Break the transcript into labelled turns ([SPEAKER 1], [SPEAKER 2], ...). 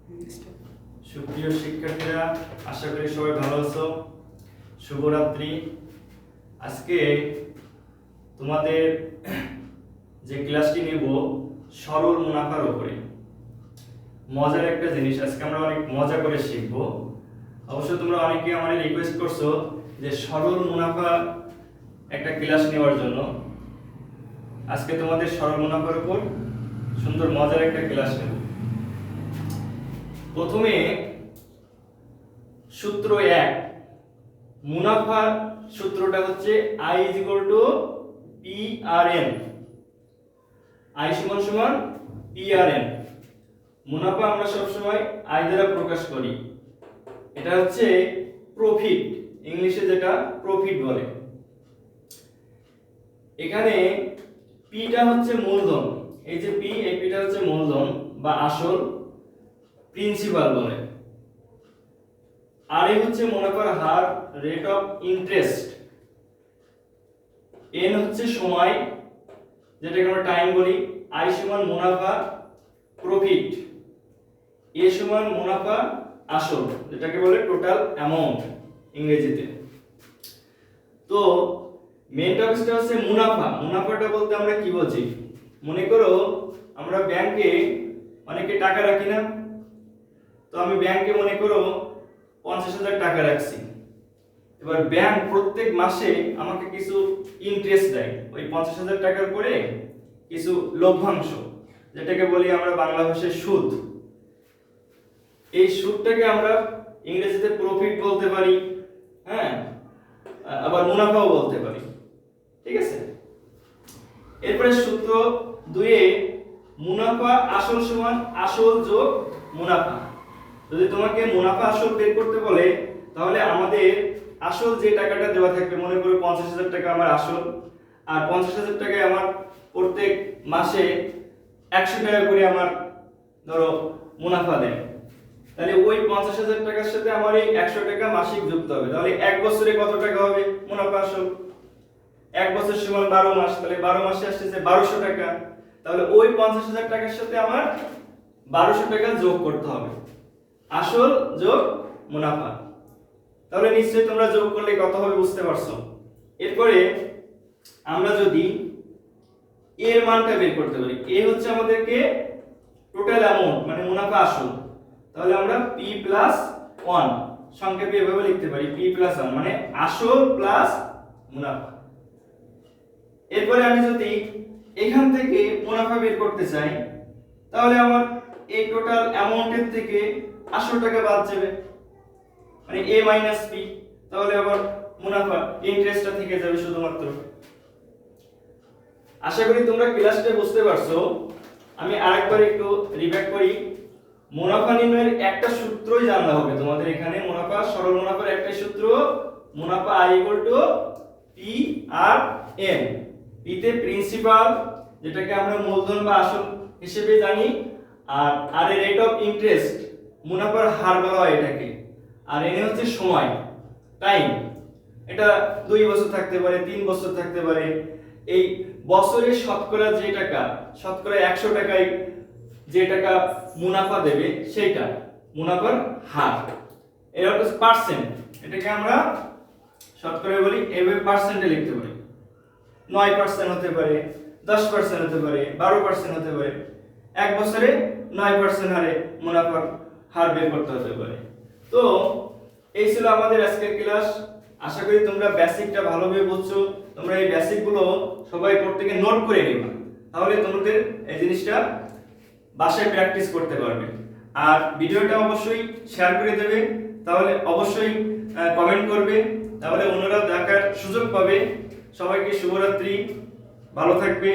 [SPEAKER 1] সুপ্রিয় শিক্ষার্থীরা, আশা করি সবাই ভালো আছো। শুভরাত্রি। আজকে তোমাদের যে ক্লাসটি নেব সরল মুনাফার উপরে। মজার একটা জিনিস আজকে আমরা অনেক মজা করে শিখব। অবশ্য তোমরা অনেকে আমাকে রিকোয়েস্ট করছো যে সরল মুনাফা একটা ক্লাস নেওয়ার জন্য। আজকে তোমাদের সরল মুনাফার উপর সুন্দর মজার একটা ক্লাস নেব। প্রথমে সূত্র 1, মুনাফার সূত্রটা হচ্ছে I = PRN। I = PRN। মুনাফা আমরা সব সময় I দ্বারা প্রকাশ করি। এটা হচ্ছে প্রফিট, ইংলিশে যেটা প্রফিট বলে। এখানে P টা হচ্ছে মূলধন, এই যে P, এই P টা হচ্ছে মূলধন বা আসল, প্রিন্সিপাল বলে। আর এই হচ্ছে মুনাফার হার, রেট অফ ইন্টারেস্ট। n হচ্ছে সময়, যেটাকে আমরা টাইম বলি। I = মুনাফা, প্রফিট। a = মুনাফা আসল, যেটাকে বলে টোটাল অ্যামাউন্ট ইংরেজিতে। তো মেইন টপিকটা হচ্ছে মুনাফা। মুনাফাটা বলতে আমরা কি বুঝি? মনে করো আমরা ব্যাংকে অনেকে টাকা রাখি না? তো আমি ব্যাংকে মনে করো 50,000 টাকা রাখছি। এবার ব্যাংক প্রত্যেক মাসে আমাকে কিছু ইন্টারেস্ট দেয়, ওই 50,000 টাকার পরে কিছু লভ্যাংশ, যেটাকে বলি আমরা বাংলা ভাষায় সুদ। এই সুদটাকে আমরা ইংরেজিতে প্রফিট বলতে পারি, হ্যাঁ, আবার মুনাফাও বলতে পারি। ঠিক আছে? এরপরে সূত্র 2 এ মুনাফা আসল সমান আসল যোগ মুনাফা। যদি তোমাকে মুনাফা আসল বের করতে বলে, তাহলে আমাদের আসল যে টাকাটা দেওয়া থাকবে, মনে করো 50,000 টাকা আমার আসল, আর 50,000 টাকায় আমার প্রত্যেক মাসে 100 টাকা করে আমার ধরো মুনাফা দেয়। তাহলে ওই 50,000 টাকার সাথে আমার এই 100 টাকা মাসিক যুক্ত হবে। তাহলে এক বছরে কত টাকা হবে মুনাফা আসল? এক বছর সমান 12 মাস, তাহলে 12 মাসে আসছে 1200 টাকা। তাহলে ওই 50,000 টাকার সাথে আমার 1200 টাকা যোগ করতে হবে, আসল যোগ মুনাফা। তাহলে নিশ্চয়ই তোমরা যোগ করলে কত হবে বুঝতে পারছো। এরপরে আমরা যদি এর মানটা বের করতে পারি, এ হচ্ছে আমাদেরকে টোটাল অ্যামাউন্ট মানে মুনাফা আসল, তাহলে আমরা P+1 সংক্ষেপে এভাবে লিখতে পারি, P+1 মানে আসল প্লাস মুনাফা। এরপরে আমি যদি এখান থেকে মুনাফা বের করতে চাই, তাহলে আমার এই টোটাল অ্যামাউন্টের থেকে 800 টাকা বাদ যাবে, মানে A - P। তাহলে আবার মুনাফা ইন্টারেস্টটা থেকে যাবে শুধুমাত্র। আশা করি তোমরা ক্লাসটা বুঝতে পারছো। আমি আরেকবার একটু রিব্যাক করি। মুনাফা নির্ণয়ের একটা সূত্রই জানতে হবে তোমাদের। এখানে মুনাফা, সরল মুনাফার একটা সূত্র, মুনাফা I = PRN। P তে প্রিন্সিপাল, যেটাকে আমরা মূলধন বা আসল হিসেবে জানি, আর এর রেট অফ ইন্টারেস্ট, মুনাফার হার বলা হয় এটাকে, আর n হচ্ছে সময়, টাইম। এটা 2 বছর থাকতে পারে, 3 বছর থাকতে পারে। এই বছরে শতকরা যে টাকা, শতকরা 100 টাকায় যে টাকা মুনাফা দেবে সেইটা মুনাফার হার। এটা হচ্ছে পার্সেন্ট, এটাকে আমরা শতকরা বলি, এভাবে পার্সেন্টে লিখতে পারি। 9% হতে পারে, 10% হতে পারে, 12% হতে পারে। এক বছরে 9% হারে মুনাফার হার বের করতে হতে পারে। তো এই ছিল আমাদের আজকের ক্লাস। আশা করি তোমরা বেসিকটা ভালোভাবে বুঝছো। তোমরা এই বেসিকগুলো সবাই প্রত্যেকে নোট করে নেবে, তাহলে তোমাদের এই জিনিসটা বাসায় প্র্যাকটিস করতে পারবে। আর ভিডিওটা অবশ্যই শেয়ার করে দেবে, তাহলে অবশ্যই কমেন্ট করবে, তাহলে অন্যরা দেখার সুযোগ পাবে। সবাইকে শুভরাত্রি, ভালো থাকবে।